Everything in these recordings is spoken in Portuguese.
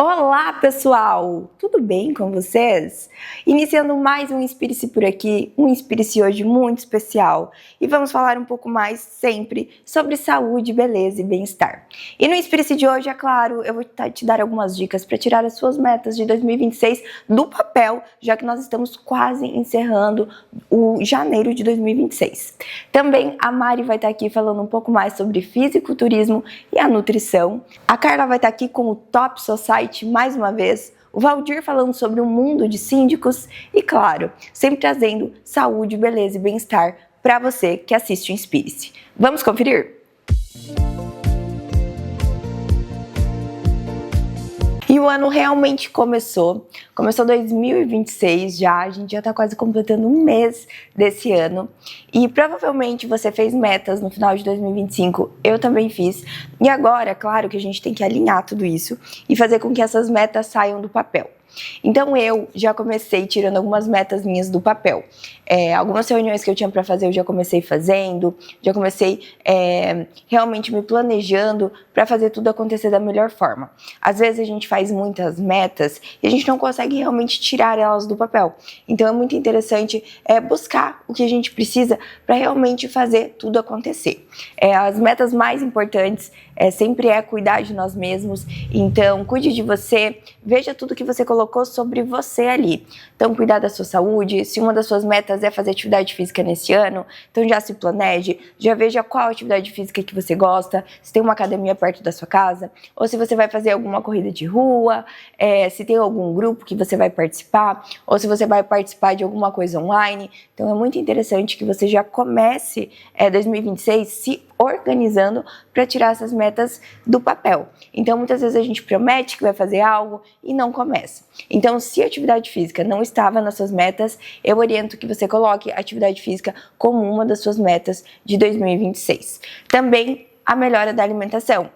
Olá pessoal, tudo bem com vocês? Iniciando mais um Inspire-se por aqui, um Inspire-se hoje muito especial e vamos falar um pouco mais sempre sobre saúde, beleza e bem-estar. E no Inspire-se de hoje, é claro, eu vou te dar algumas dicas para tirar as suas metas de 2026 do papel, já que nós estamos quase encerrando o janeiro de 2026. Também a Mari vai estar aqui falando um pouco mais sobre fisiculturismo e a nutrição. A Carla vai estar aqui com o Top Society mais uma vez, o Valdir falando sobre o mundo de síndicos e, claro, sempre trazendo saúde, beleza e bem-estar para você que assiste o Inspire-se. Vamos conferir? E o ano realmente começou 2026 já, a gente já tá quase completando um mês desse ano e provavelmente você fez metas no final de 2025, eu também fiz, e agora, claro que a gente tem que alinhar tudo isso e fazer com que essas metas saiam do papel. Então eu já comecei tirando algumas metas minhas do papel. Algumas reuniões que eu tinha para fazer eu já comecei fazendo, já comecei realmente me planejando para fazer tudo acontecer da melhor forma. Às vezes a gente faz muitas metas e a gente não consegue realmente tirar elas do papel. Então é muito interessante buscar o que a gente precisa para realmente fazer tudo acontecer. As metas mais importantes sempre cuidar de nós mesmos. Então cuide de você, veja tudo que você colocou sobre você ali. Então cuidar da sua saúde, se uma das suas metas é fazer atividade física nesse ano, então já se planeje, já veja qual atividade física que você gosta, se tem uma academia perto da sua casa, ou se você vai fazer alguma corrida de rua, se tem algum grupo que você vai participar, ou se você vai participar de alguma coisa online. Então é muito interessante que você já comece 2026 se organizando para tirar essas metas do papel. Então muitas vezes a gente promete que vai fazer algo e não começa. Então se a atividade física não estava nas suas metas, eu oriento que você coloque a atividade física como uma das suas metas de 2026. Também a melhora da alimentação.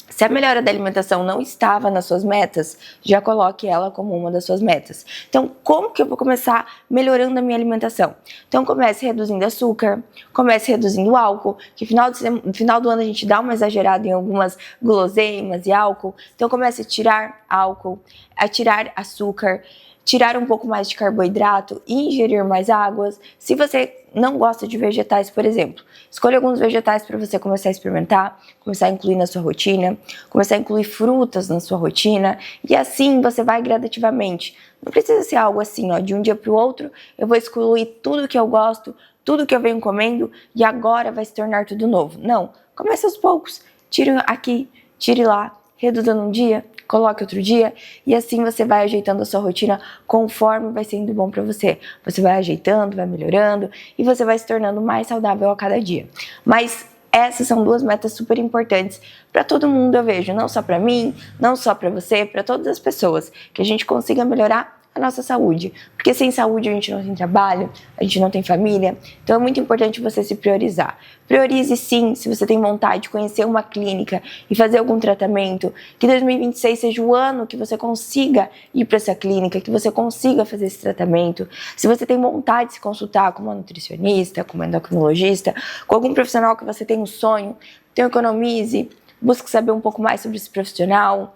Se a melhora da alimentação não estava nas suas metas, já coloque ela como uma das suas metas. Então, como que eu vou começar melhorando a minha alimentação? Então, comece reduzindo açúcar, comece reduzindo álcool, que no final do ano a gente dá uma exagerada em algumas guloseimas e álcool. Então, comece a tirar álcool, a tirar açúcar, tirar um pouco mais de carboidrato e ingerir mais águas. Se você não gosta de vegetais, por exemplo, escolha alguns vegetais para você começar a experimentar, começar a incluir na sua rotina, começar a incluir frutas na sua rotina, e assim você vai gradativamente. Não precisa ser algo assim, de um dia para o outro, eu vou excluir tudo que eu gosto, tudo que eu venho comendo, e agora vai se tornar tudo novo. Não, comece aos poucos, tire aqui, tire lá, reduza num dia, coloque outro dia, e assim você vai ajeitando a sua rotina conforme vai sendo bom para você. Você vai ajeitando, vai melhorando e você vai se tornando mais saudável a cada dia. Mas essas são duas metas super importantes para todo mundo, eu vejo, não só para mim, não só para você, para todas as pessoas, que a gente consiga melhorar a nossa saúde, porque sem saúde a gente não tem trabalho, a gente não tem família, então é muito importante você se priorizar. Priorize sim, se você tem vontade de conhecer uma clínica e fazer algum tratamento, que 2026 seja o ano que você consiga ir para essa clínica, que você consiga fazer esse tratamento. Se você tem vontade de se consultar com uma nutricionista, com uma endocrinologista, com algum profissional que você tem um sonho, então economize, busque saber um pouco mais sobre esse profissional,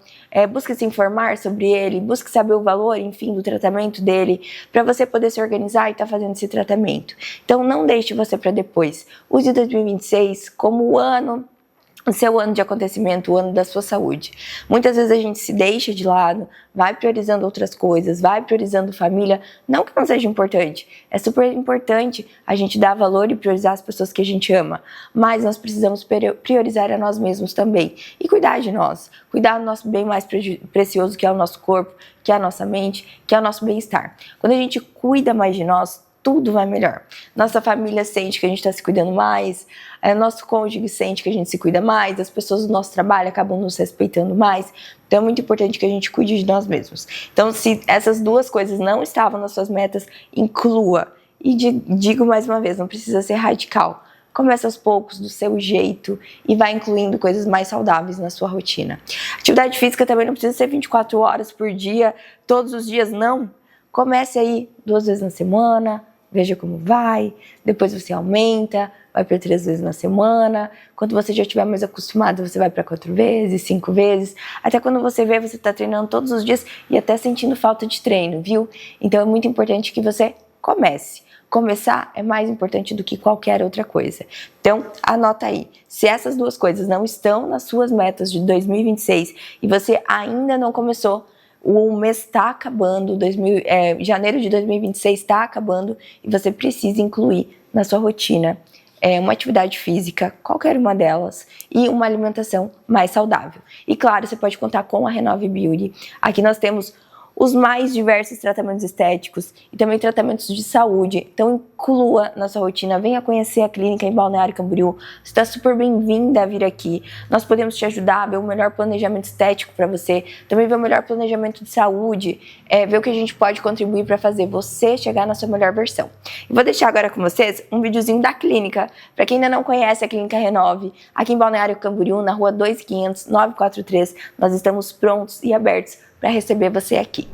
busque se informar sobre ele, busque saber o valor, enfim, do tratamento dele, para você poder se organizar e estar fazendo esse tratamento. Então não deixe você para depois. Use 2026 como o seu ano de acontecimento, o ano da sua saúde. Muitas vezes a gente se deixa de lado, vai priorizando outras coisas, vai priorizando família, não que não seja importante, é super importante a gente dar valor e priorizar as pessoas que a gente ama, mas nós precisamos priorizar a nós mesmos também e cuidar de nós, cuidar do nosso bem mais precioso, que é o nosso corpo, que é a nossa mente, que é o nosso bem-estar. Quando a gente cuida mais de nós, tudo vai melhor. Nossa família sente que a gente está se cuidando mais, nosso cônjuge sente que a gente se cuida mais, as pessoas do nosso trabalho acabam nos respeitando mais. Então é muito importante que a gente cuide de nós mesmos. Então se essas duas coisas não estavam nas suas metas, inclua. E digo mais uma vez, não precisa ser radical. Comece aos poucos, do seu jeito, e vai incluindo coisas mais saudáveis na sua rotina. Atividade física também não precisa ser 24 horas por dia, todos os dias, não. Comece aí 2 vezes na semana, veja como vai, depois você aumenta, vai para 3 vezes na semana. Quando você já estiver mais acostumado, você vai para 4 vezes, 5 vezes. Até quando você vê, você está treinando todos os dias e até sentindo falta de treino, viu? Então é muito importante que você comece. Começar é mais importante do que qualquer outra coisa. Então, anota aí. Se essas duas coisas não estão nas suas metas de 2026 e você ainda não começou, o mês está acabando, janeiro de 2026 está acabando e você precisa incluir na sua rotina uma atividade física, qualquer uma delas, e uma alimentação mais saudável. E claro, você pode contar com a Renove Beauty. Aqui nós temos os mais diversos tratamentos estéticos e também tratamentos de saúde. Então inclua na sua rotina, venha conhecer a clínica em Balneário Camboriú. Você está super bem-vinda a vir aqui. Nós podemos te ajudar a ver o melhor planejamento estético para você, também ver o melhor planejamento de saúde, ver o que a gente pode contribuir para fazer você chegar na sua melhor versão. E vou deixar agora com vocês um videozinho da clínica. Para quem ainda não conhece a Clínica Renove, aqui em Balneário Camboriú, na rua 2500 943, nós estamos prontos e abertos para receber você aqui.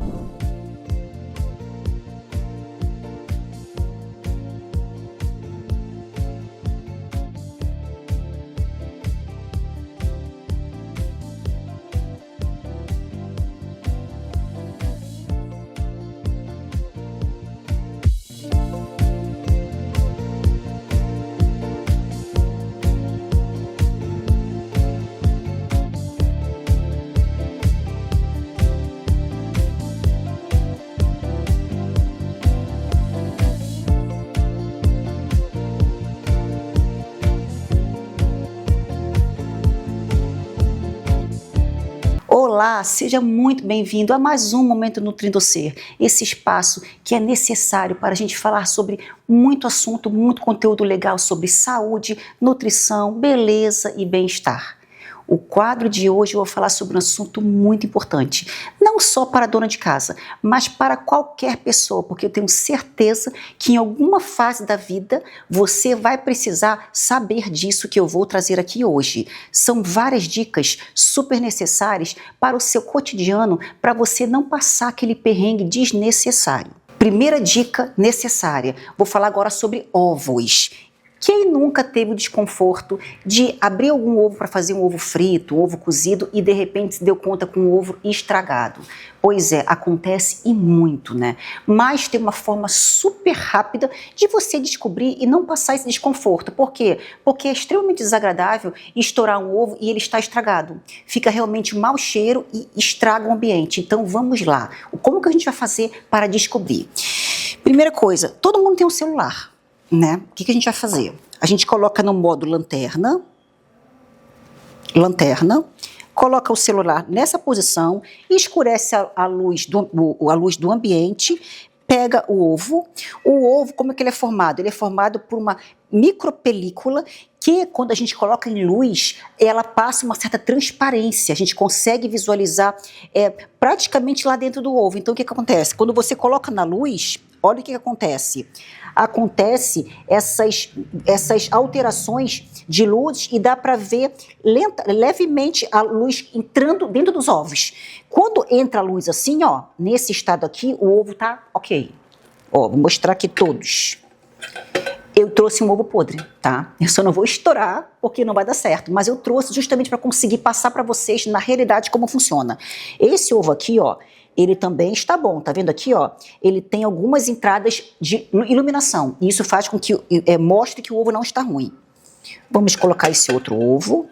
Olá, seja muito bem-vindo a mais um Momento Nutrindo Ser, esse espaço que é necessário para a gente falar sobre muito assunto, muito conteúdo legal sobre saúde, nutrição, beleza e bem-estar. O quadro de hoje eu vou falar sobre um assunto muito importante, não só para a dona de casa, mas para qualquer pessoa, porque eu tenho certeza que em alguma fase da vida você vai precisar saber disso que eu vou trazer aqui hoje. São várias dicas super necessárias para o seu cotidiano, para você não passar aquele perrengue desnecessário. Primeira dica necessária, vou falar agora sobre ovos. Quem nunca teve o desconforto de abrir algum ovo para fazer um ovo frito, um ovo cozido e de repente se deu conta com um ovo estragado? Pois é, acontece e muito, né? Mas tem uma forma super rápida de você descobrir e não passar esse desconforto. Por quê? Porque é extremamente desagradável estourar um ovo e ele está estragado. Fica realmente mau cheiro e estraga o ambiente. Então vamos lá. Como que a gente vai fazer para descobrir? Primeira coisa, todo mundo tem um celular, né? O que a gente vai fazer? A gente coloca no modo lanterna, coloca o celular nessa posição, escurece a luz do ambiente, pega o ovo. O ovo, como é que ele é formado? Ele é formado por uma micropelícula que, quando a gente coloca em luz, ela passa uma certa transparência. A gente consegue visualizar praticamente lá dentro do ovo. Então, o que acontece? Quando você coloca na luz, olha o que acontece. Acontece essas alterações de luz e dá para ver levemente a luz entrando dentro dos ovos. Quando entra a luz assim, ó, nesse estado aqui, o ovo tá ok. Ó, vou mostrar aqui todos. Eu trouxe um ovo podre, tá? Eu só não vou estourar porque não vai dar certo, mas eu trouxe justamente para conseguir passar para vocês na realidade como funciona. Esse ovo aqui, ó, ele também está bom, tá vendo aqui, ó? Ele tem algumas entradas de iluminação, e isso faz com que mostre que o ovo não está ruim. Vamos colocar esse outro ovo,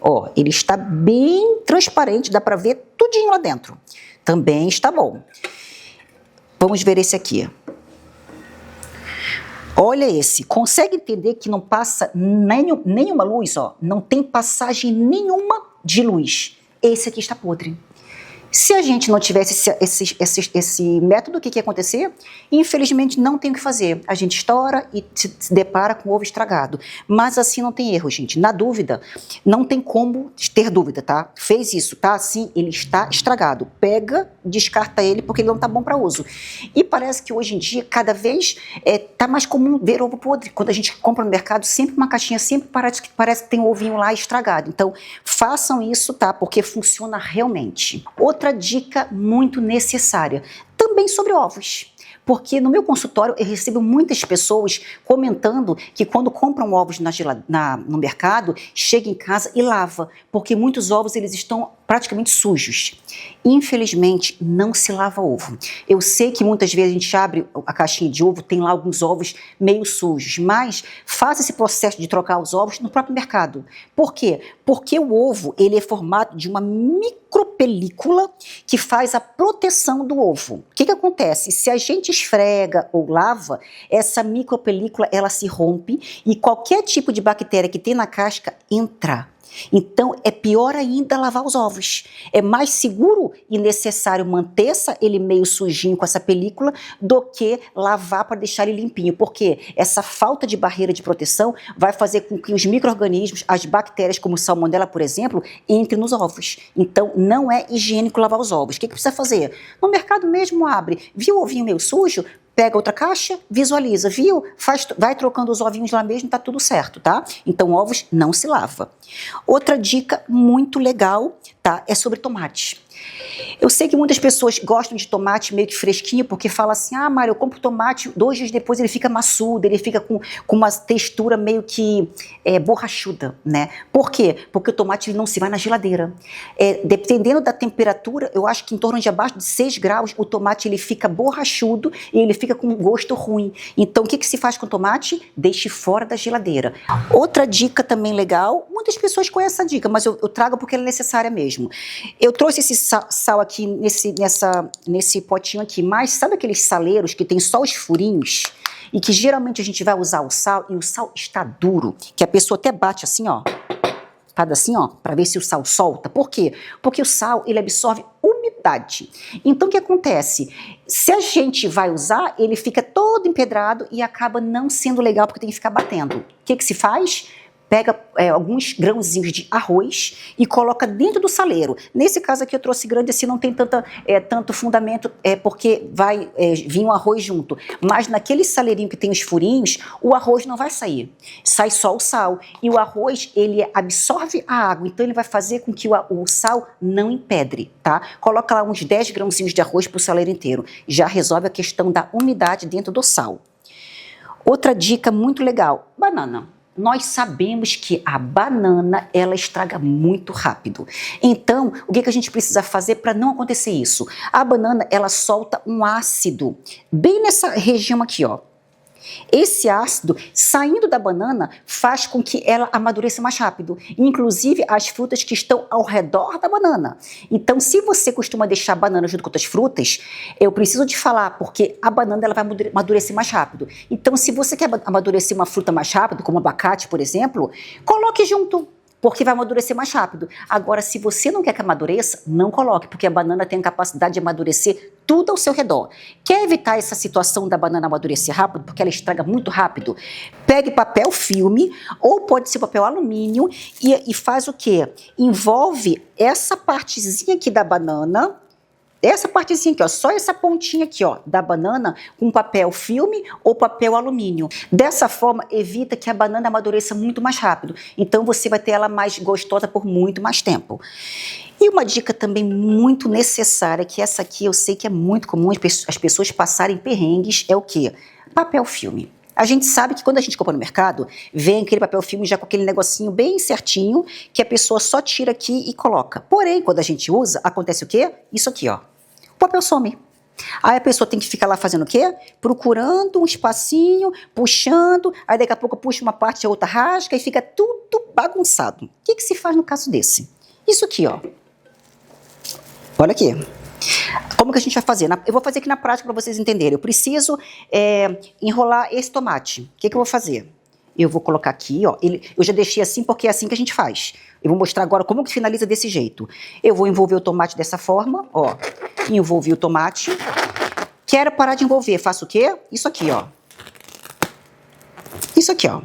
ó, ele está bem transparente, dá para ver tudinho lá dentro. Também está bom. Vamos ver esse aqui. Olha esse, consegue entender que não passa nenhuma luz, ó? Não tem passagem nenhuma de luz. Esse aqui está podre. Se a gente não tivesse esse método, o que ia acontecer? Infelizmente não tem o que fazer. A gente estoura e se depara com o ovo estragado. Mas assim não tem erro, gente. Na dúvida, não tem como ter dúvida, tá? Fez isso, tá assim, ele está estragado. Pega, descarta ele porque ele não tá bom para uso. E parece que hoje em dia, cada vez tá mais comum ver ovo podre. Quando a gente compra no mercado, sempre uma caixinha, sempre parece que tem um ovinho lá estragado. Então, façam isso, tá? Porque funciona realmente. Outra dica muito necessária, também sobre ovos. Porque no meu consultório eu recebo muitas pessoas comentando que quando compram ovos no mercado, chega em casa e lava, porque muitos ovos eles estão praticamente sujos. Infelizmente, não se lava ovo. Eu sei que muitas vezes a gente abre a caixinha de ovo, tem lá alguns ovos meio sujos, mas faça esse processo de trocar os ovos no próprio mercado. Por quê? Porque o ovo ele é formado de uma micropelícula que faz a proteção do ovo. O que acontece? Se a gente esfrega ou lava, essa micropelícula ela se rompe e qualquer tipo de bactéria que tem na casca entra. Então, é pior ainda lavar os ovos. É mais seguro e necessário manter ele meio sujinho com essa película do que lavar para deixar ele limpinho. Porque essa falta de barreira de proteção vai fazer com que os micro-organismos, as bactérias como salmonela, por exemplo, entrem nos ovos. Então, não é higiênico lavar os ovos. O que precisa fazer? No mercado mesmo abre. Viu o ovinho meio sujo? Pega outra caixa, visualiza, viu? Vai trocando os ovinhos lá mesmo, tá tudo certo, tá? Então, ovos não se lava. Outra dica muito legal, tá? É sobre tomate. Eu sei que muitas pessoas gostam de tomate meio que fresquinho, porque fala assim, ah, Mário, eu compro tomate, 2 dias depois ele fica maçudo, ele fica com uma textura meio que borrachuda, né? Por quê? Porque o tomate ele não se vai na geladeira. Dependendo da temperatura, eu acho que em torno de abaixo de 6 graus, o tomate ele fica borrachudo e ele fica com um gosto ruim. Então, o que se faz com o tomate? Deixe fora da geladeira. Outra dica também legal, muitas pessoas conhecem essa dica, mas eu trago porque ela é necessária mesmo. Eu trouxe esse sal aqui nesse potinho aqui, mas sabe aqueles saleiros que tem só os furinhos? E que geralmente a gente vai usar o sal e o sal está duro, que a pessoa até bate assim, ó, faz assim, ó, para ver se o sal solta. Por quê? Porque o sal, ele absorve umidade. Então, o que acontece? Se a gente vai usar, ele fica todo empedrado e acaba não sendo legal porque tem que ficar batendo. O que se faz? Pega alguns grãozinhos de arroz e coloca dentro do saleiro. Nesse caso aqui eu trouxe grande, assim não tem tanto fundamento, porque vai vir um arroz junto. Mas naquele saleirinho que tem os furinhos, o arroz não vai sair. Sai só o sal. E o arroz, ele absorve a água, então ele vai fazer com que o sal não empedre, tá? Coloca lá uns 10 grãozinhos de arroz pro saleiro inteiro. Já resolve a questão da umidade dentro do sal. Outra dica muito legal, banana. Nós sabemos que a banana, ela estraga muito rápido. Então, o que a gente precisa fazer para não acontecer isso? A banana, ela solta um ácido bem nessa região aqui, ó. Esse ácido, saindo da banana, faz com que ela amadureça mais rápido. Inclusive, as frutas que estão ao redor da banana. Então, se você costuma deixar a banana junto com outras frutas, eu preciso te falar, porque a banana ela vai amadurecer mais rápido. Então, se você quer amadurecer uma fruta mais rápido, como abacate, por exemplo, coloque junto, porque vai amadurecer mais rápido. Agora, se você não quer que amadureça, não coloque, porque a banana tem a capacidade de amadurecer tudo ao seu redor. Quer evitar essa situação da banana amadurecer rápido, porque ela estraga muito rápido? Pegue papel filme, ou pode ser papel alumínio, e faz o quê? Envolve essa partezinha aqui da banana, essa partezinha aqui, ó, só essa pontinha aqui, ó, da banana com papel filme ou papel alumínio. Dessa forma, evita que a banana amadureça muito mais rápido. Então, você vai ter ela mais gostosa por muito mais tempo. E uma dica também muito necessária, que essa aqui eu sei que é muito comum as pessoas passarem perrengues, é o quê? Papel filme. A gente sabe que quando a gente compra no mercado, vem aquele papel filme já com aquele negocinho bem certinho, que a pessoa só tira aqui e coloca. Porém, quando a gente usa, acontece o quê? Isso aqui, ó. O papel some. Aí a pessoa tem que ficar lá fazendo o quê? Procurando um espacinho, puxando, aí daqui a pouco puxa uma parte, a outra rasga e fica tudo bagunçado. O que se faz no caso desse? Isso aqui, ó. Olha aqui. Como que a gente vai fazer? Eu vou fazer aqui na prática para vocês entenderem. Eu preciso enrolar esse tomate. O que eu vou fazer? Eu vou colocar aqui, ó. Eu já deixei assim porque é assim que a gente faz. Eu vou mostrar agora como que finaliza desse jeito. Eu vou envolver o tomate dessa forma, ó. Envolvi o tomate. Quero parar de envolver. Faço o quê? Isso aqui, ó. Isso aqui, ó.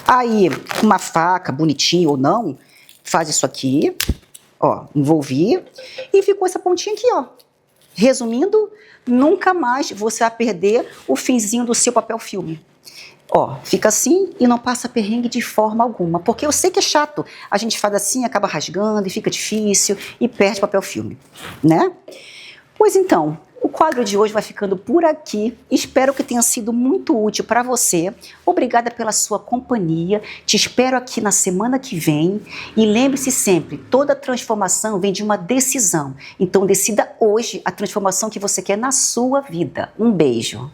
Aí, uma faca, bonitinho ou não, faz isso aqui. Ó, envolvi. E ficou essa pontinha aqui, ó. Resumindo, nunca mais você vai perder o finzinho do seu papel filme. Ó, fica assim e não passa perrengue de forma alguma. Porque eu sei que é chato. A gente faz assim, acaba rasgando e fica difícil e perde papel filme, né? Pois então, O quadro de hoje vai ficando por aqui. Espero que tenha sido muito útil para você. Obrigada pela sua companhia. Te espero aqui na semana que vem. E lembre-se sempre, toda transformação vem de uma decisão. Então decida hoje a transformação que você quer na sua vida. Um beijo.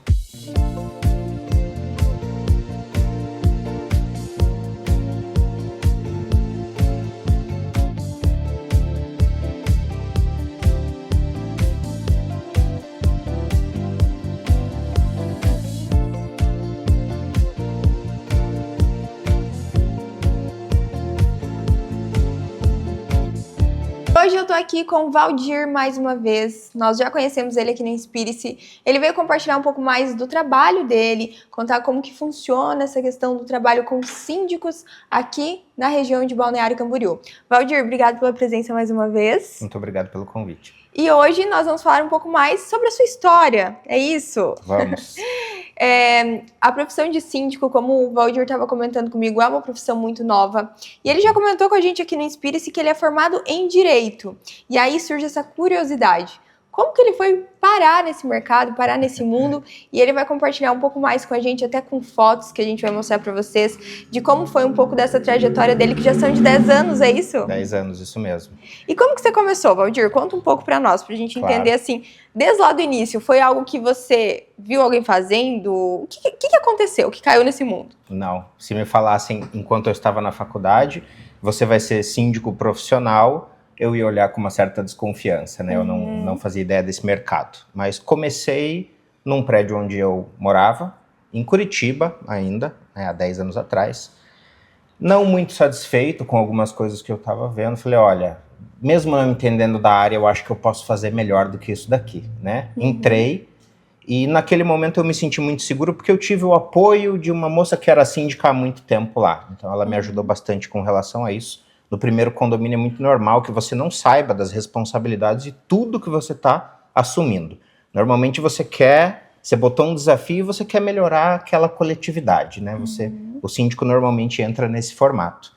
Hoje eu tô aqui com o Valdir mais uma vez. Nós já conhecemos ele aqui no Inspire-se. Ele veio compartilhar um pouco mais do trabalho dele, contar como que funciona essa questão do trabalho com síndicos aqui na região de Balneário Camboriú. Valdir, obrigado pela presença mais uma vez. Muito obrigado pelo convite. E hoje nós vamos falar um pouco mais sobre a sua história, é isso? Vamos. A profissão de síndico, como o Valdir estava comentando comigo, é uma profissão muito nova. E ele já comentou com a gente aqui no Inspire-se que ele é formado em Direito. E aí surge essa curiosidade. Como que ele foi parar nesse mercado, parar nesse mundo? E ele vai compartilhar um pouco mais com a gente, até com fotos que a gente vai mostrar para vocês, de como foi um pouco dessa trajetória dele, que já são de 10 anos, é isso? 10 anos, isso mesmo. E como que você começou, Valdir? Conta um pouco para nós, pra gente entender assim, desde lá do início, foi algo que você viu alguém fazendo? O que aconteceu, que caiu nesse mundo? Não, se me falassem enquanto eu estava na faculdade, você vai ser síndico profissional, eu ia olhar com uma certa desconfiança, né? Eu não fazia ideia desse mercado. Mas comecei num prédio onde eu morava, em Curitiba ainda, né, há 10 anos atrás. Não muito satisfeito com algumas coisas que eu estava vendo. Falei, olha, mesmo não entendendo da área, eu acho que eu posso fazer melhor do que isso daqui, né? Entrei e naquele momento eu me senti muito seguro porque eu tive o apoio de uma moça que era síndica há muito tempo lá. Então ela me ajudou bastante com relação a isso. No primeiro condomínio é muito normal que você não saiba das responsabilidades e tudo que você está assumindo. Normalmente você botou um desafio e você quer melhorar aquela coletividade, né? O síndico normalmente entra nesse formato.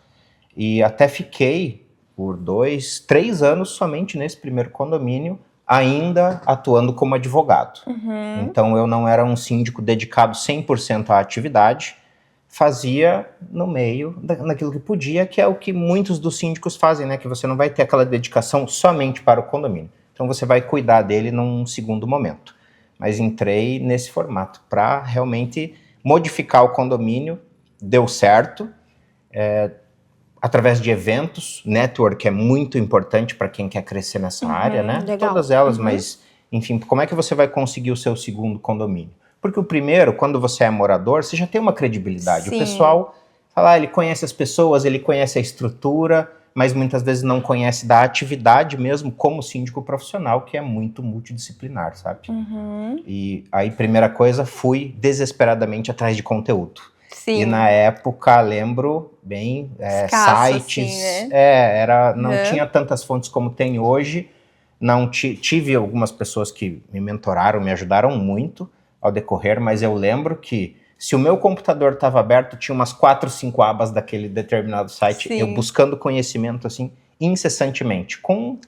E até fiquei por 2, 3 anos somente nesse primeiro condomínio, ainda atuando como advogado. Então eu não era um síndico dedicado 100% à atividade, fazia no meio naquilo que podia, que é o que muitos dos síndicos fazem, né? Que você não vai ter aquela dedicação somente para o condomínio. Então você vai cuidar dele num segundo momento. Mas entrei nesse formato para realmente modificar o condomínio, deu certo, através de eventos, network é muito importante para quem quer crescer nessa área, né? Legal. Todas elas, mas enfim, como é que você vai conseguir o seu segundo condomínio? Porque o primeiro, quando você é morador, você já tem uma credibilidade. Sim. O pessoal fala, ele conhece as pessoas, ele conhece a estrutura, mas muitas vezes não conhece da atividade mesmo como síndico profissional, que é muito multidisciplinar, sabe? E aí, primeira coisa, fui desesperadamente atrás de conteúdo. Sim. E na época, lembro bem, Escasso, sites, assim, né? não tinha tantas fontes como tem hoje. Não tive algumas pessoas que me mentoraram, me ajudaram muito ao decorrer, mas eu lembro que se o meu computador estava aberto, tinha umas 4, 5 abas daquele determinado site, Sim. eu buscando conhecimento assim incessantemente, com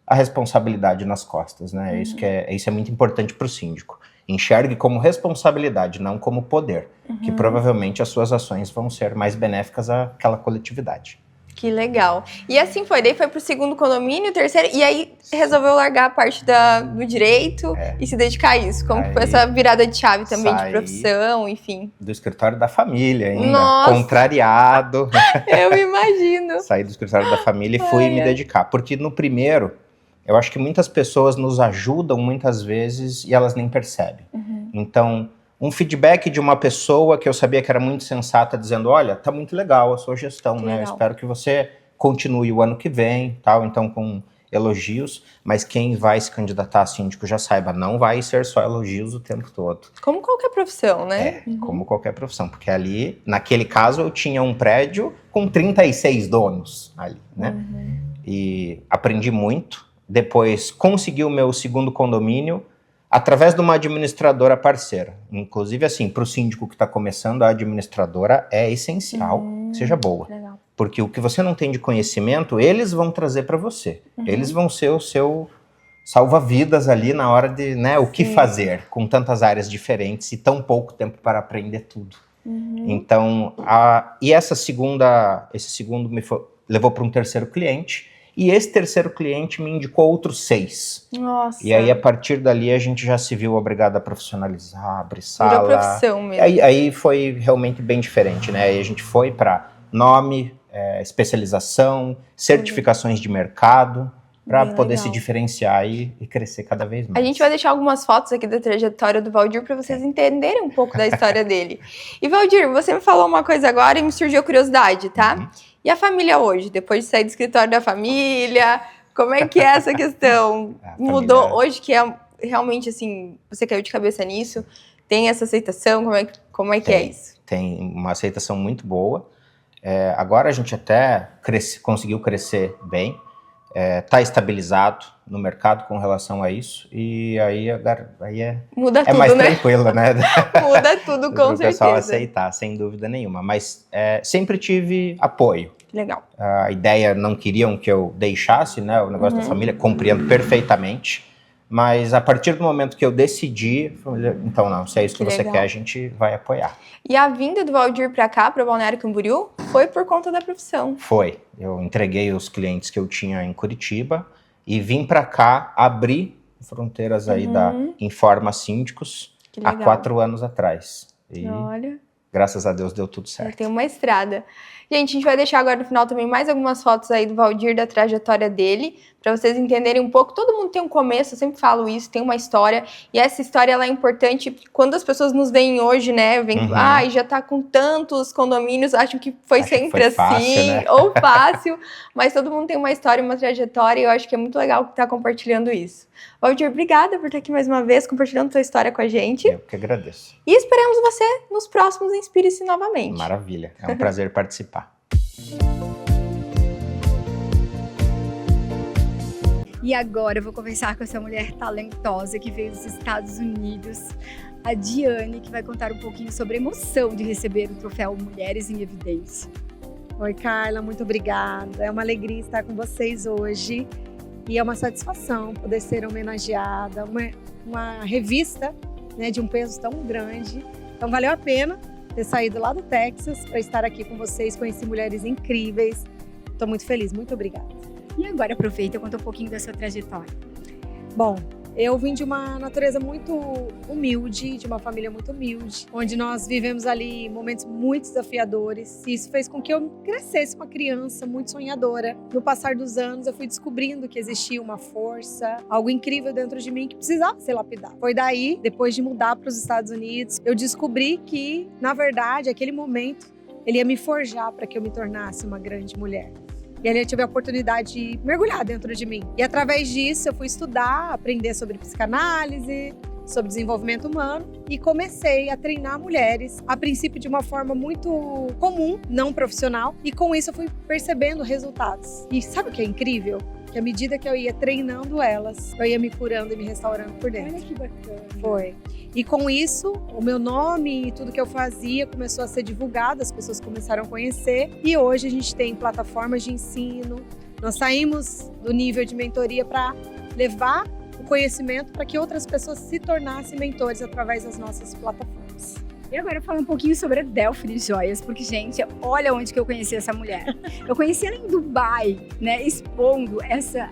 a responsabilidade nas costas, né? Isso é muito importante para o síndico. Enxergue como responsabilidade, não como poder, que provavelmente as suas ações vão ser mais benéficas àquela coletividade. Que legal. E assim foi, daí foi pro segundo condomínio, terceiro, e aí resolveu largar a parte do direito e se dedicar a isso. Como que foi essa virada de chave também de profissão, enfim? Do escritório da família ainda, Nossa. Contrariado. Eu imagino. Saí do escritório da família e fui me dedicar. Porque no primeiro, eu acho que muitas pessoas nos ajudam muitas vezes e elas nem percebem. Então, um feedback de uma pessoa que eu sabia que era muito sensata, dizendo, olha, tá muito legal a sua gestão, né? Eu espero que você continue o ano que vem, tal, então com elogios, mas quem vai se candidatar a síndico já saiba, não vai ser só elogios o tempo todo. Como qualquer profissão, né? Como qualquer profissão, porque ali, naquele caso, eu tinha um prédio com 36 donos ali, né? E aprendi muito, depois consegui o meu segundo condomínio, através de uma administradora parceira. Inclusive, assim, para o síndico que está começando, a administradora é essencial que seja boa. Legal. Porque o que você não tem de conhecimento, eles vão trazer para você. Eles vão ser o seu salva vidas ali na hora de, né, o que fazer com tantas áreas diferentes e tão pouco tempo para aprender tudo. Então, e esse segundo levou para um terceiro cliente, e esse terceiro cliente me indicou outros 6. Nossa. E aí, a partir dali, a gente já se viu obrigado a profissionalizar, abrir sala. Virou profissão mesmo. Aí foi realmente bem diferente, né? Aí a gente foi para nome, especialização, certificações de mercado, para poder se diferenciar e crescer cada vez mais. A gente vai deixar algumas fotos aqui da trajetória do Valdir para vocês entenderem um pouco da história dele. E Valdir, você me falou uma coisa agora e me surgiu a curiosidade, tá? E a família hoje, depois de sair do escritório da família, como é que é essa questão? Mudou hoje, que é realmente assim, você caiu de cabeça nisso? Tem essa aceitação? Como é que é isso? Tem uma aceitação muito boa. Agora a gente até conseguiu crescer bem. Tá estabilizado no mercado com relação a isso, e aí muda tudo, mais né? tranquilo, né? Muda tudo, com certeza. O pessoal aceitar, sem dúvida nenhuma, mas sempre tive apoio. Legal. A ideia não queriam que eu deixasse, né, o negócio da família, compreendo perfeitamente, mas a partir do momento que eu decidi, então não, se é isso que você quer, a gente vai apoiar. E a vinda do Valdir para cá, para Balneário Camboriú, foi por conta da profissão? Foi. Eu entreguei os clientes que eu tinha em Curitiba e vim para cá abrir fronteiras aí da Informa Síndicos há 4 anos atrás. E olha, graças a Deus deu tudo certo. Tem uma estrada. Gente, a gente vai deixar agora no final também mais algumas fotos aí do Valdir, da trajetória dele, para vocês entenderem um pouco. Todo mundo tem um começo, eu sempre falo isso, tem uma história, e essa história ela é importante porque quando as pessoas nos veem hoje, né, vem, já tá com tantos condomínios, acham que foi sempre assim, fácil, né? Ou fácil, mas todo mundo tem uma história, uma trajetória, e eu acho que é muito legal estar compartilhando isso. Valdir, obrigada por estar aqui mais uma vez, compartilhando sua história com a gente. Eu que agradeço. E esperamos você nos próximos Inspire-se novamente. Maravilha, é um prazer participar. E agora eu vou conversar com essa mulher talentosa que veio dos Estados Unidos, a Diane, que vai contar um pouquinho sobre a emoção de receber o troféu Mulheres em Evidência. Oi, Carla, muito obrigada. É uma alegria estar com vocês hoje e é uma satisfação poder ser homenageada, uma revista, né, de um peso tão grande. Então valeu a pena ter saído lá do Texas para estar aqui com vocês, conheci mulheres incríveis. Estou muito feliz, muito obrigada. E agora aproveita e conta um pouquinho da sua trajetória. Bom, eu vim de uma natureza muito humilde, de uma família muito humilde, onde nós vivemos ali momentos muito desafiadores. E isso fez com que eu crescesse uma criança muito sonhadora. No passar dos anos, eu fui descobrindo que existia uma força, algo incrível dentro de mim que precisava ser lapidado. Foi daí, depois de mudar para os Estados Unidos, eu descobri que, na verdade, aquele momento, ele ia me forjar para que eu me tornasse uma grande mulher. E ali eu tive a oportunidade de mergulhar dentro de mim. E através disso eu fui estudar, aprender sobre psicanálise, sobre desenvolvimento humano e comecei a treinar mulheres, a princípio de uma forma muito comum, não profissional. E com isso eu fui percebendo resultados. E sabe o que é incrível? Que à medida que eu ia treinando elas, eu ia me curando e me restaurando por dentro. Olha que bacana. Foi. E com isso, o meu nome e tudo que eu fazia começou a ser divulgado, as pessoas começaram a conhecer. E hoje a gente tem plataformas de ensino. Nós saímos do nível de mentoria para levar o conhecimento para que outras pessoas se tornassem mentores através das nossas plataformas. E agora falar um pouquinho sobre a Delphine Joias, porque, gente, olha onde que eu conheci essa mulher. Eu conheci ela em Dubai, né, expondo essas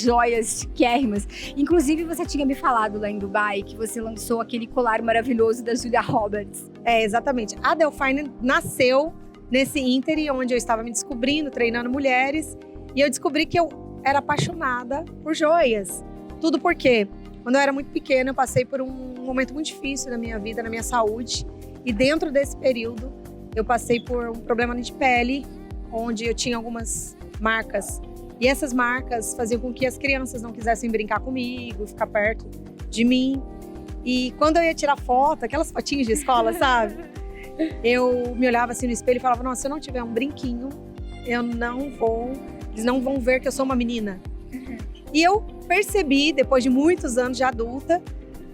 joias chiquérrimas. Inclusive, você tinha me falado lá em Dubai que você lançou aquele colar maravilhoso da Julia Roberts. Exatamente. A Delphine nasceu nesse ínterim onde eu estava me descobrindo, treinando mulheres, e eu descobri que eu era apaixonada por joias. Tudo porque, quando eu era muito pequena, eu passei por um momento muito difícil na minha vida, na minha saúde. E dentro desse período, eu passei por um problema de pele, onde eu tinha algumas marcas. E essas marcas faziam com que as crianças não quisessem brincar comigo, ficar perto de mim. E quando eu ia tirar foto, aquelas fotinhas de escola, sabe? Eu me olhava assim no espelho e falava, nossa, se eu não tiver um brinquinho, eles não vão ver que eu sou uma menina. E eu percebi, depois de muitos anos de adulta,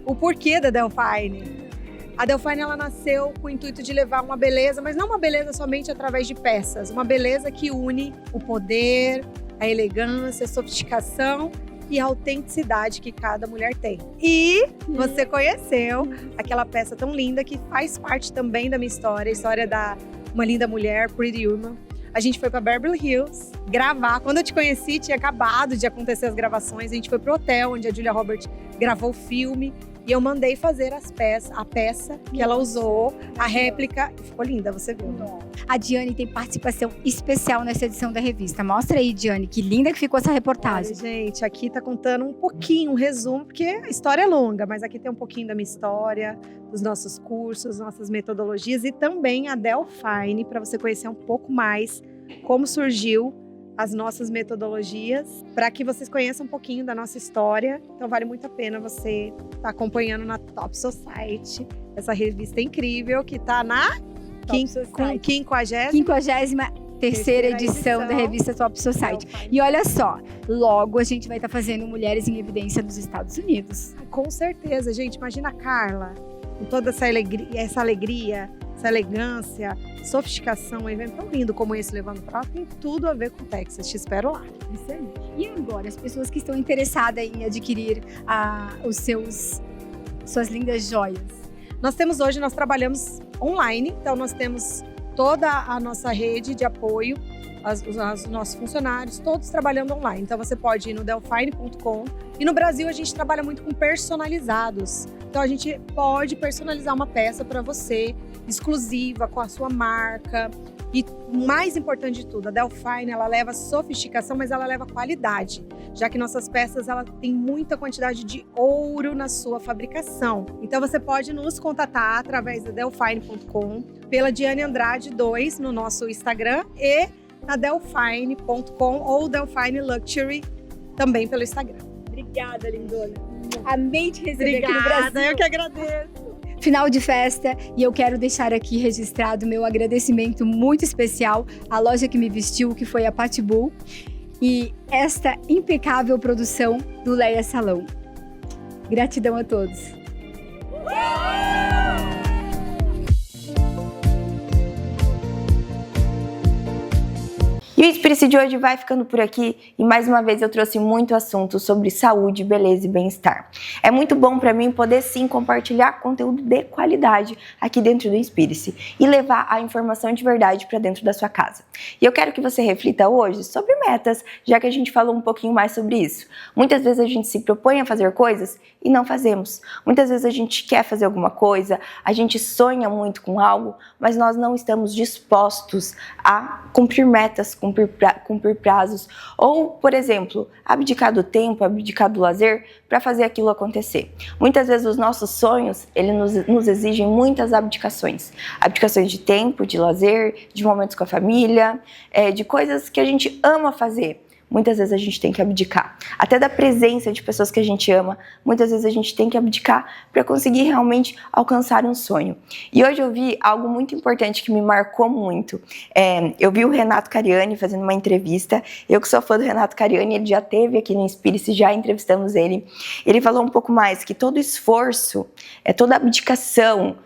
o porquê da Delphine. A Delphine, ela nasceu com o intuito de levar uma beleza, mas não uma beleza somente através de peças, uma beleza que une o poder, a elegância, a sofisticação e a autenticidade que cada mulher tem. E você conheceu aquela peça tão linda que faz parte também da minha história, a história da uma linda mulher, Pretty Woman. A gente foi para Beverly Hills gravar. Quando eu te conheci, tinha acabado de acontecer as gravações. A gente foi pro hotel onde a Julia Roberts gravou o filme. E eu mandei fazer a peça que ela usou, a réplica. E ficou linda, você viu. A Diane tem participação especial nessa edição da revista. Mostra aí, Diane, que linda que ficou essa reportagem. Olha, gente, aqui tá contando um pouquinho, um resumo, porque a história é longa, mas aqui tem um pouquinho da minha história, dos nossos cursos, nossas metodologias e também a Delphine, para você conhecer um pouco mais como surgiu as nossas metodologias, para que vocês conheçam um pouquinho da nossa história. Então vale muito a pena você estar acompanhando na Top Society, essa revista incrível que está na 53ª edição da revista Top Society. E olha só, logo a gente vai estar fazendo Mulheres em Evidência nos Estados Unidos. Com certeza, gente. Imagina a Carla, com toda essa alegria, essa elegância, sofisticação, um evento tão lindo como esse levando para lá, tem tudo a ver com Texas. Te espero lá. Isso aí. E agora, as pessoas que estão interessadas em adquirir suas lindas joias? Nós trabalhamos online, então nós temos toda a nossa rede de apoio, os nossos funcionários, todos trabalhando online. Então você pode ir no delphine.com e no Brasil a gente trabalha muito com personalizados. Então a gente pode personalizar uma peça para você, exclusiva, com a sua marca. E o mais importante de tudo, a Delphine, ela leva sofisticação, mas ela leva qualidade, já que nossas peças ela tem muita quantidade de ouro na sua fabricação. Então você pode nos contatar através da delphine.com, pela Diane Andrade 2 no nosso Instagram e na delphine.com ou Delphine Luxury também pelo Instagram. Obrigada, lindona. Amei te receber aqui no Brasil. Eu que agradeço. Final de festa, e eu quero deixar aqui registrado meu agradecimento muito especial à loja que me vestiu, que foi a Patbull, e esta impecável produção do Leia Salão. Gratidão a todos. E o Inspire-se de hoje vai ficando por aqui e mais uma vez eu trouxe muito assunto sobre saúde, beleza e bem-estar. É muito bom para mim poder sim compartilhar conteúdo de qualidade aqui dentro do Inspire-se e levar a informação de verdade para dentro da sua casa. E eu quero que você reflita hoje sobre metas, já que a gente falou um pouquinho mais sobre isso. Muitas vezes a gente se propõe a fazer coisas e não fazemos. Muitas vezes a gente quer fazer alguma coisa, a gente sonha muito com algo, mas nós não estamos dispostos a cumprir metas, cumprir prazos, ou, por exemplo, abdicar do tempo, abdicar do lazer para fazer aquilo acontecer. Muitas vezes os nossos sonhos, eles nos exigem muitas abdicações. Abdicações de tempo, de lazer, de momentos com a família, de coisas que a gente ama fazer. Muitas vezes a gente tem que abdicar. Até da presença de pessoas que a gente ama, muitas vezes a gente tem que abdicar para conseguir realmente alcançar um sonho. E hoje eu vi algo muito importante que me marcou muito. Eu vi o Renato Cariani fazendo uma entrevista. Eu que sou fã do Renato Cariani, ele já esteve aqui no Inspire-se, já entrevistamos ele. Ele falou um pouco mais que todo esforço, toda abdicação,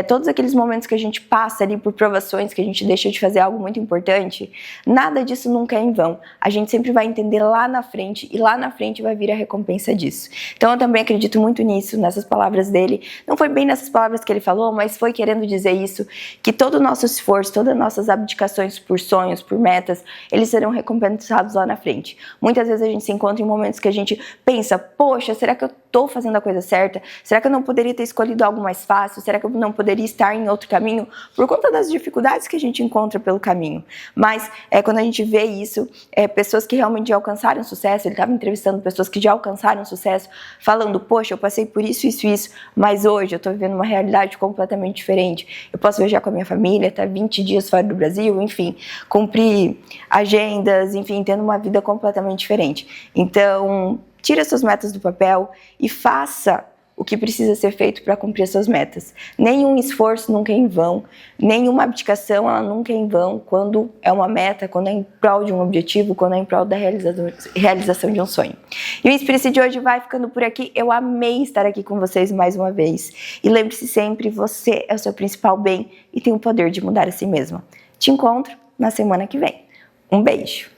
todos aqueles momentos que a gente passa ali por provações, que a gente deixa de fazer algo muito importante, nada disso nunca é em vão. A gente sempre vai entender lá na frente e lá na frente vai vir a recompensa disso. Então eu também acredito muito nisso, nessas palavras dele. Não foi bem nessas palavras que ele falou, mas foi querendo dizer isso, que todo o nosso esforço, todas as nossas abdicações por sonhos, por metas, eles serão recompensados lá na frente. Muitas vezes a gente se encontra em momentos que a gente pensa, poxa, será que eu estou fazendo a coisa certa? Será que eu não poderia ter escolhido algo mais fácil? Será que eu não poderia estar em outro caminho? Por conta das dificuldades que a gente encontra pelo caminho. Mas quando a gente vê isso, pessoas que realmente já alcançaram sucesso, ele estava entrevistando pessoas que já alcançaram sucesso, falando, poxa, eu passei por isso, mas hoje eu estou vivendo uma realidade completamente diferente. Eu posso viajar com a minha família, estar 20 dias fora do Brasil, enfim, cumprir agendas, enfim, tendo uma vida completamente diferente. Então, tira suas metas do papel e faça o que precisa ser feito para cumprir as suas metas. Nenhum esforço nunca é em vão, nenhuma abdicação ela nunca é em vão quando é uma meta, quando é em prol de um objetivo, quando é em prol da realização de um sonho. E o Inspire-se de hoje vai ficando por aqui. Eu amei estar aqui com vocês mais uma vez. E lembre-se sempre, você é o seu principal bem e tem o poder de mudar a si mesma. Te encontro na semana que vem. Um beijo!